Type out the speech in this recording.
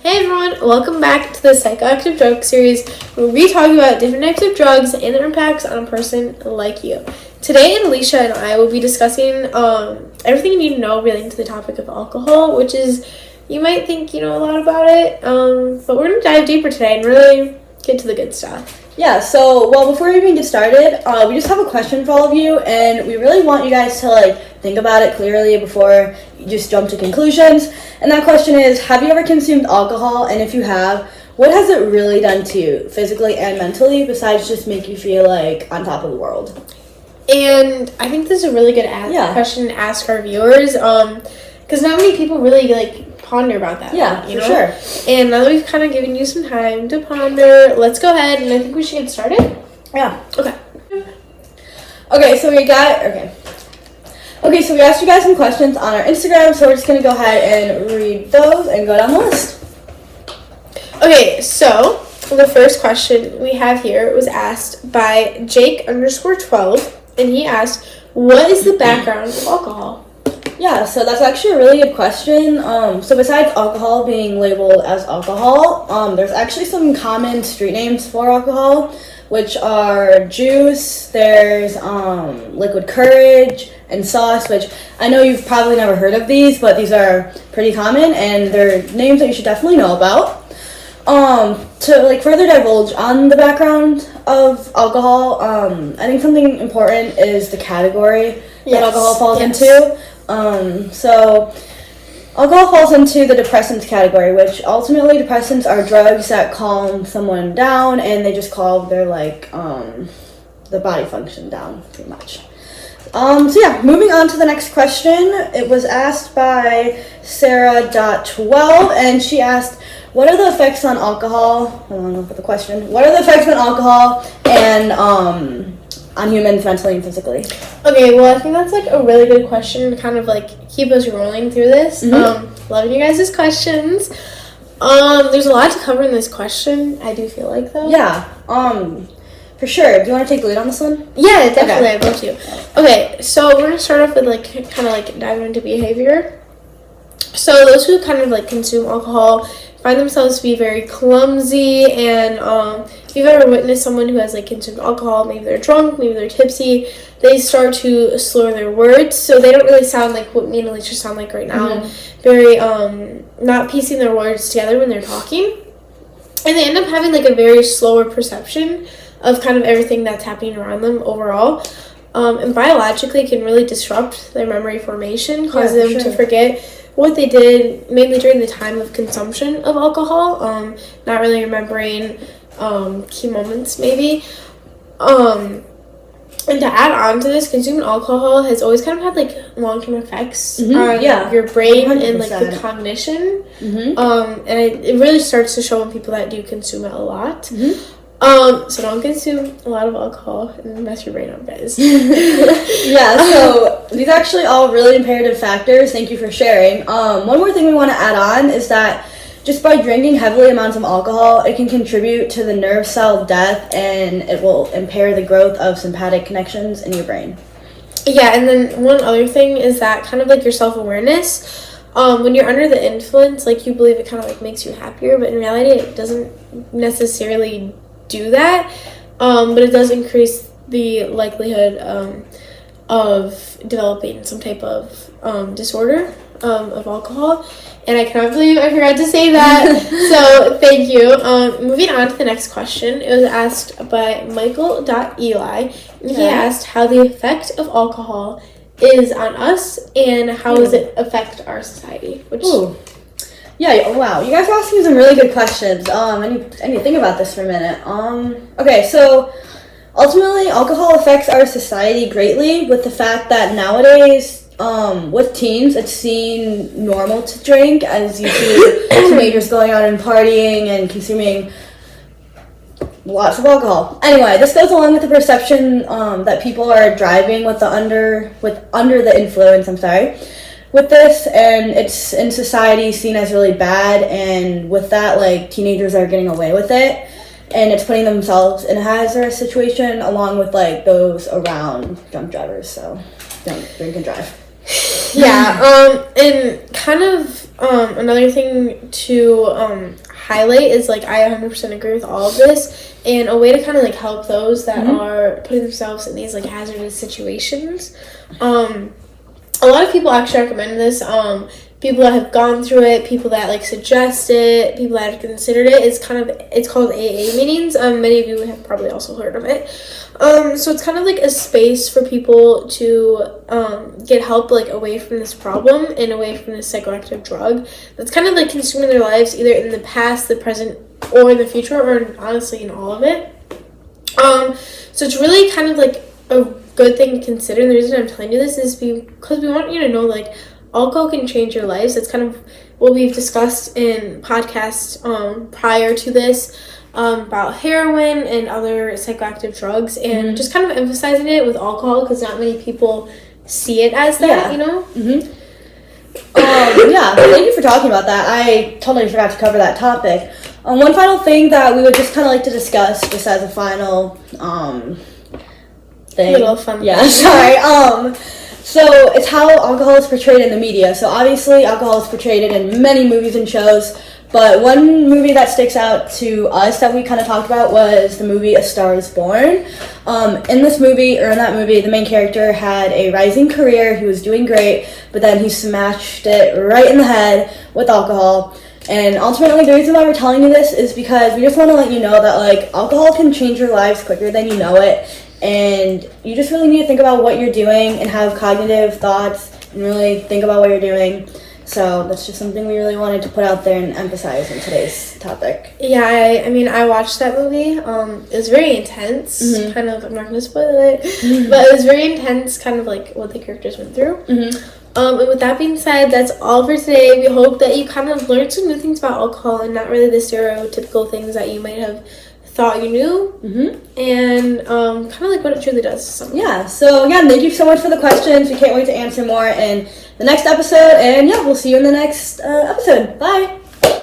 Hey everyone, welcome back to the Psychoactive drug series where we talk about different types of drugs and their impacts on a person like you. Today, Alicia and I will be discussing everything you need to know relating to the topic of alcohol, which is, you might think you know a lot about it, but we're going to dive deeper today and really get to the good stuff. Yeah, before we even get started, we just have a question for all of you, and we really want you guys to, think about it clearly before you just jump to conclusions. And that question is, have you ever consumed alcohol? And if you have, what has it really done to you, physically and mentally, besides just make you feel like on top of the world? And I think this is a really good question to ask our viewers, because not many people really, ponder about that. Yeah, you know? Sure. And now that we've kind of given you some time to ponder, let's go ahead and I think we should get started. Yeah. Okay. So we asked you guys some questions on our Instagram, so we're just going to go ahead and read those and go down the list. Okay, so the first question we have here was asked by Jake_12, and he asked, what is the background of alcohol? Yeah, so that's actually a really good question. So besides alcohol being labeled as alcohol, there's actually some common street names for alcohol, which are juice, there's liquid courage, and sauce, which I know you've probably never heard of these, but these are pretty common, and they're names that you should definitely know about. To further divulge on the background of alcohol, I think something important is the category that alcohol falls into. So alcohol falls into the depressants category, which ultimately depressants are drugs that calm someone down, and they just calm their the body function down pretty much. Moving on to the next question. It was asked by Sarah.12, and she asked, what are the effects on alcohol? Hold on, I'll put the question. What are the effects on alcohol and on humans mentally and physically? Okay, well, I think that's a really good question to kind of keep us rolling through this. Mm-hmm. Loving you guys' questions. There's a lot to cover in this question, I do feel like, though. Yeah, for sure. Do you want to take the lead on this one? Yeah, definitely. Okay. I'd love to. Okay, so we're going to start off with diving into behavior. So those who kind of consume alcohol find themselves to be very clumsy, and if you've ever witnessed someone who has consumed alcohol, maybe they're drunk, maybe they're tipsy, they start to slur their words, so they don't really sound like what me and Alicia sound like right now. Mm-hmm. Very not piecing their words together when they're talking, and they end up having a very slower perception of kind of everything that's happening around them overall. And biologically it can really disrupt their memory formation, cause them to forget what they did mainly during the time of consumption of alcohol, not really remembering key moments maybe. And to add on to this, consuming alcohol has always kind of had long-term effects on your brain 100%. And the cognition. Mm-hmm. And it really starts to show in people that do consume it a lot. Mm-hmm. So don't consume a lot of alcohol and mess your brain up, guys. Yeah, so these are actually all really imperative factors. Thank you for sharing. One more thing we want to add on is that just by drinking heavily amounts of alcohol, it can contribute to the nerve cell death, and it will impair the growth of sympathetic connections in your brain. Yeah, and then one other thing is that kind of your self-awareness. When you're under the influence, you believe it kind of makes you happier, but in reality it doesn't necessarily do that, but it does increase the likelihood of developing some type of disorder of alcohol, and I cannot believe I forgot to say that. So thank you. Moving on to the next question. It was asked by Michael.Eli, and he asked how the effect of alcohol is on us and how does it affect our society. Ooh. Yeah, wow. You guys are asking some really good questions. I need to think about this for a minute. Okay, so ultimately, alcohol affects our society greatly with the fact that nowadays, with teens, it's seen normal to drink, as you see teenagers going out and partying and consuming lots of alcohol. Anyway, this goes along with the perception that people are driving under the influence. With this, and it's in society seen as really bad, and with that, teenagers are getting away with it, and it's putting themselves in a hazardous situation along with those around drunk drivers. So don't drink and drive. Yeah, and kind of Another thing to highlight is like I 100% agree with all of this, and a way to kind of like help those that are putting themselves in these like hazardous situations. A lot of people actually recommend this. People that have gone through it, people that like suggest it, people that have considered it. It's called AA meetings. Many of you have probably also heard of it. So it's kind of like a space for people to get help like away from this problem and away from this psychoactive drug that's kind of like consuming their lives either in the past, the present, or in the future, or honestly in all of it. So it's really kind of like a good thing to consider. And the reason I'm telling you this is because we want you to know like alcohol can change your lives. That's kind of what we've discussed in podcasts prior to this about heroin and other psychoactive drugs, and just kind of emphasizing it with alcohol because not many people see it as that, you know? Yeah, thank you for talking about that. I totally forgot to cover that topic. One final thing that we would just kind of like to discuss, just as a final thing. Little fun. Yeah, sorry. So it's how alcohol is portrayed in the media. So obviously alcohol is portrayed in many movies and shows, but one movie that sticks out to us that we kind of talked about was the movie A Star is Born. In that movie, the main character had a rising career. He was doing great, but then he smashed it right in the head with alcohol. And ultimately, the reason why we're telling you this is because we just want to let you know that like alcohol can change your lives quicker than you know it. And you just really need to think about what you're doing and have cognitive thoughts and really think about what you're doing. So that's just something we really wanted to put out there and emphasize in today's topic. Yeah, I mean, I watched that movie. It was very intense. Kind of, I'm not going to spoil it, but it was very intense, kind of like what the characters went through. And with that being said, that's all for today. We hope that you kind of learned some new things about alcohol and not really the stereotypical things that you might have thought you knew, and kind of like what it truly does to someone. Yeah, so again, thank you so much for the questions. We can't wait to answer more in the next episode, and yeah, we'll see you in the next episode. Bye!